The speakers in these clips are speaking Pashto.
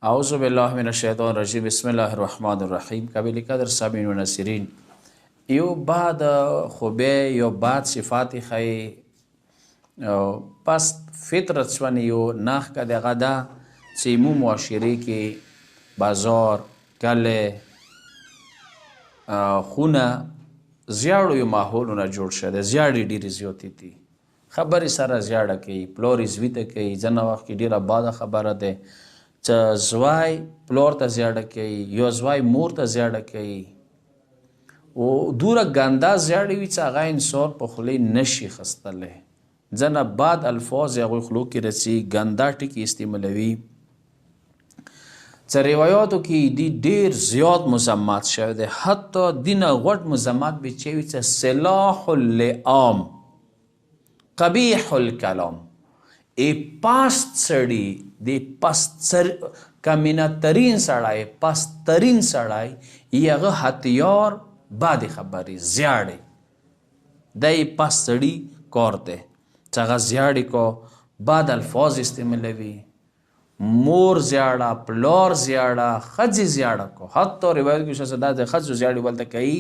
اعوذ بالله من الشیطان الرجیم بسم الله الرحمن الرحیم. قابل قدر سامعین و ناصرین، یو بعد خوبه یو بعد صفات خی پس فطرت سوانی یو ناخ که دغه ده چې مو معاشرې کې بازار کله خونه زیاړو یو ماحولونه جوړ شوی دی. زیاړې ډېرې زیاتې دي، خبرې سره زیاړه کوي، پلور یې زوی ته کوي. ځینې وخت کې ډېره باده خبره ده چې زوی پلور ته زیاړه کوي، یو زوی مور ته زیاړه کوي. او دوره ګنده زیاړې وي چې هغه انسان په خولې نشي خستلی. ځینې بد الفاظ هغوی خولو کې رسي، ګنده ټکي استعمالوي. چې روایاتو کې دی ډېر زیات مذمت شوی دی، حتی دینه غټ مذمت به چې وي چې سلاح اللئام قبیح الکلام، ای پست سړي د کمینه ترین سړی، پست ترین سړی یغه هتیار بد خبرې زیاړې دی. پست سړي کار دی چې هغه زیاړې کو، بد الفاظ استعمالوي، مور زیاړه، پلار زیاړه، ښځې زیاړه کو. حتی روایت کې شته دا د ښځو زیاړې ولته کوي.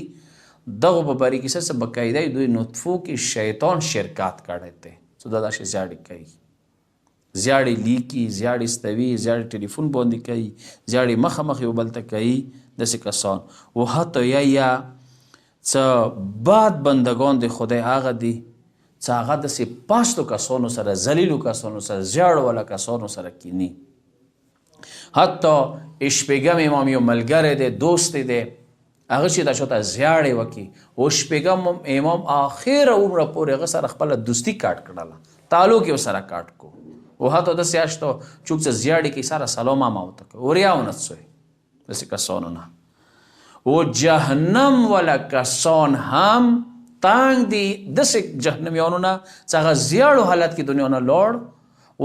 دغه په باره کې څه باقاعده دوی نطفو کې شیطان شرکت کړی دی چې دا داسې زیاړې کوي. زیاړې لیکي، زیاړې ستوي، زیاړې ټلیفون باندې کوي، زیاړې مخامخ یو بل ته کوي. داسې کسان و حتی یا څه بد بندگان د خدای هغه دي چې هغه داسې پاستو کسانو سره، ذلیلو کسانو سره، زیاړو والا کسانو سره کینی. حتی شپږم امام یو ملګری دی، دوست دی، هغه چې دا شاته زیاړې وکړي، او شپږم امام آخره عمره پورې هغه سره خپله دوستي کاټ کړله، تعلق یې ورسره کاټ کو. و حتی داسې اشته چوک چې زیاړې کې سره سلام هم ورته کوي، وریا ونه څوی داسې کسانو نه. و جهنم والا کسان هم تنگ دي داسې جهنمیانو نه چې هغه زیاړو حالت کې دنیا نه لاړ،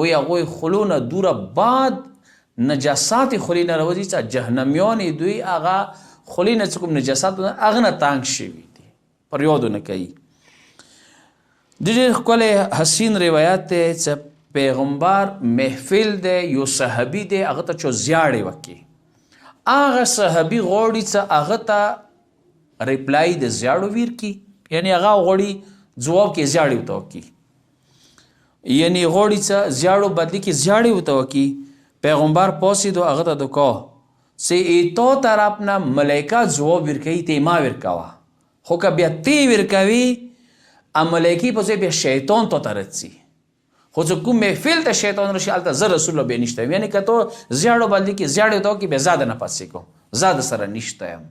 وی هغوی خولو نه دوره بعد نجاسات خولې نه راوځي چې جهنمیان دوی هغه خولې نه چې کوم نجاسات هغه نه تنګ شوي دي، پر یادو نه کوي. ډېر ښکلی حسین روایت دی چې پیغمبر محفل دی، یو صحابي دی، هغه ته چې زیاړې وکړي، هغه صحابي غواړي چې هغه ته ریپلای د زیاړو ویر کړي، یعنی هغه غواړي ځواب کې زیاړې ورته وکړي، یعنی غواړي چې زیاړو بدلې کې زیاړې ورته وکړي. پیغمبر پاسېدو، هغه ته دکا چې ایتو طرف نه ملایکه ځواب ورکوي، ته ما ورکوه، خو که بیا تی ورکوي ملایکې په ځای بیا شیطان تا ته رسي. خو چې کوم محفل ته شیطان راشي هلته زه رسول الله بیا نشته یم، یعنی که تو زیاړو بدلې کې زیاړې ورته وکړي بیا زه د نه پسې کوم، زه د سره نشته یم.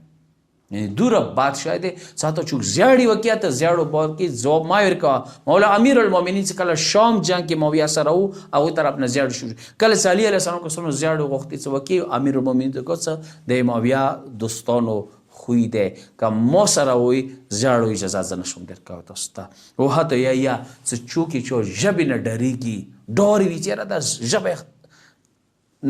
یعنی دوره بادشاه دی ساته چوک زیاړې وکړي ته زیاړو باد کې ځواب ما ورکوه. مولا امیر المؤمنین چې کله شام جنګ کې معاویه سره و، هغوی طرف نه زیاړې شروع، کله چې علي علیه السلام کسانو زیاړې غوښتې څه وکړي، امیر المؤمنین ته وکړه څه د معاویه دوستانو خوی دی که ما سره وی زیاړو اجازه زه نشم درکوی تاسو ته. و حتی یا چې چوکې چې ژبې نه ډارېږي، ډار وي چې یاره دا ژبه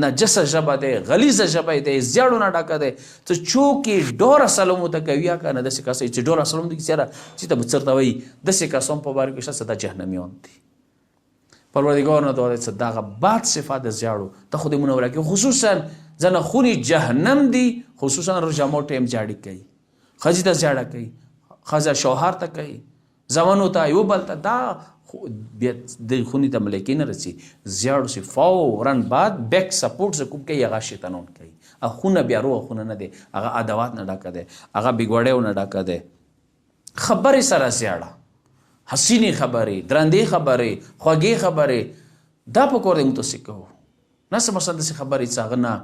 نجسه ژبه دی، غلیظه ژبه دی، زیاړو نه ډکه دی، ته چوکې ډوره سلام ورته کوي یا که نه داسې کسان چې ډوره سلام دی یاره چې ته به څرته وایي، داسې کسان په باره کې شته دا جهنمیان دي. پروردګار نه دعا دی چې دغه بد صفات د زیاړو ته خدای مونږ ورکړي. خصوصا ځنه خونې جهنم دي، خصوصا روژامو ټایم زیاړې کوي، ښځې ته زیاړه کوي، ښځه شوهر ته کوي، زامنو ته یو بل ته، دا بیا د خونې ته ملایکې نه رسي. زیاړو سي فوراً بعد بیک سپورټ چې کوم کوي هغه شیطانون کوي. خونه بیا روغه خونه نه دی، هغه ادوات نه ډکه دی، هغه بېګوړیو نه ډکه دی. خبرې سره زیاړه، حسینې خبرې، درندې خبرې، خوږې خبرې، دا په کور دی موږ تاسې کوو. نه څه مثلا داسې خبرې چې هغه نه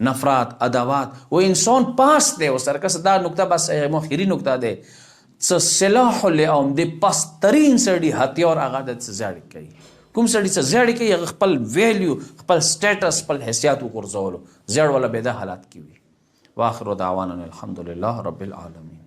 نفرت، عداوت و انسان پاس دی ورسره. که دا نکته بس آخري نکته دی چې سلاح اللئام د پسترین سړي هتیار هغه د زیاړې کوي. کوم سړي چې زیاړې کوي هغه خپل ویلیو، خپل سټیټس، خپل حیثیت وغورځولو، زیاړ والا بې دا حالت کې وي. واخر دعوانا الحمدلله رب العالمین.